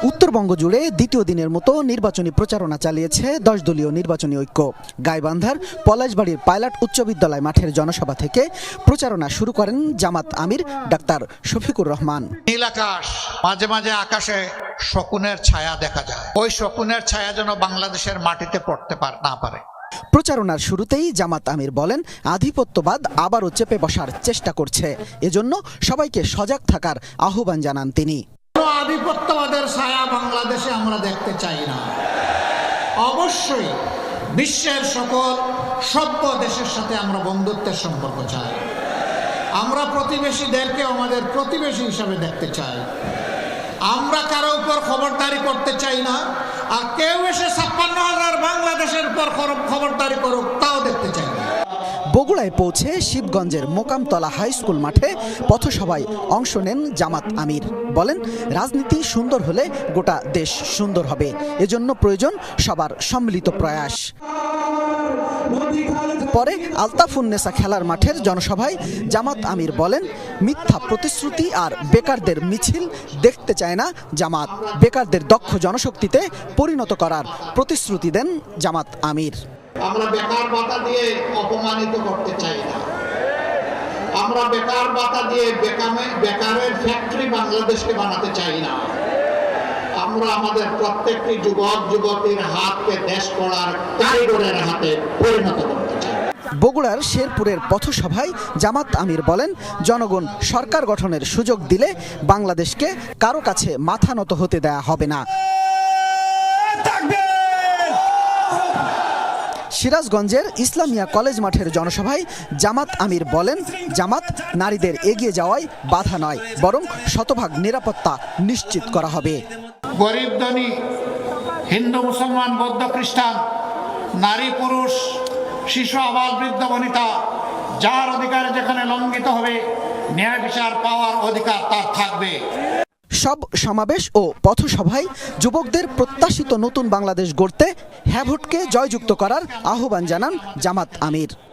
উত্তরবঙ্গ জুড়ে দ্বিতীয় দিনের মতো নির্বাচনী প্রচারণা চালিয়েছে 10 দলীয় নির্বাচনী ঐক্য। গাইবান্ধার পলাশবাড়ির পাইলট উচ্চ বিদ্যালয় মাঠের জনসভা থেকে প্রচারণা শুরু করেন জামাত আমির ডাক্তার শফিকুর রহমান। নীল আকাশ, মাঝে মাঝে আকাশে শকুনের ছায়া দেখা যায়। ওই শকুনের ছায়া যেন বাংলাদেশের মাটিতে পড়তে না পারে। প্রচারণার শুরুতেই জামাত আমির বলেন, আধিপত্যবাদ আবারও চেপে বসার চেষ্টা করছে, এজন্য সবাইকে সজাগ থাকার আহ্বান জানান তিনি। আধিপত্যবাদের ছায়া বাংলাদেশে আমরা দেখতে চাই না। অবশ্যই বিশ্বের সকল সভ্য দেশের সাথে আমরা বন্ধুত্বের সম্পর্ক চাই। আমরা প্রতিবেশীদেরকে আমাদের প্রতিবেশী হিসাবে দেখতে চাই। আমরা কারো উপর খবরদারি করতে চাই না, আর কেউ এসে 56,000 বাংলাদেশের উপর খবরদারি করুক তাও দেখতে চাই না। বগুড়ায় পৌঁছে শিবগঞ্জের মোকামতলা হাই স্কুল মাঠে পথসভায় অংশ নেন জামাত আমির। বলেন, রাজনীতি সুন্দর হলে গোটা দেশ সুন্দর হবে, এজন্য প্রয়োজন সবার সম্মিলিত প্রয়াস। পরে আলতাফুন্নেসা খেলার মাঠের জনসভায় জামাত আমির বলেন, মিথ্যা প্রতিশ্রুতি আর বেকারদের মিছিল দেখতে চায় না জামাত। বেকারদের দক্ষ জনশক্তিতে পরিণত করার প্রতিশ্রুতি দেন জামাত আমির। আমরা বেকার ভাতা দিয়ে অপমানিত করতে চাই না। আমরা বেকার ভাতা দিয়ে বেকারের ফ্যাক্টরি বাংলাদেশকে বানাতে চাই না। আমরা আমাদের প্রত্যেকটি যুবক যুবতীর হাতকে দেশ গড়ার কারিগরের হাতে পরিণত করতে চাই। বগুড়ার শেরপুরের পথসভায় জামাত আমির বলেন, জনগণ সরকার গঠনের সুযোগ দিলে বাংলাদেশকে কারো কাছে মাথা নত হতে দেয়া হবে না। সিরাজগঞ্জের ইসলামিয়া কলেজ মাঠের জনসভায় জামাত আমির বলেন, জামাত নারীদের এগিয়ে যাওয়ায় বাধা নয়, বরং শতভাগ নিরাপত্তা নিশ্চিত করা হবে। গরিব ধনী, হিন্দু মুসলমান বৌদ্ধ খ্রিস্টান, নারী পুরুষ, শিশু আবাল বৃদ্ধ বনিতা, যার অধিকার যেখানে লঙ্ঘিত হবে ন্যায় বিচার পাওয়ার অধিকার তার থাকবে। সব সমাবেশ ও পথসভায় যুবকদের প্রত্যাশিত নতুন বাংলাদেশ গড়তে হ্যাঁ ভোটকে জয়যুক্ত করার আহ্বান জানান জামাত আমির।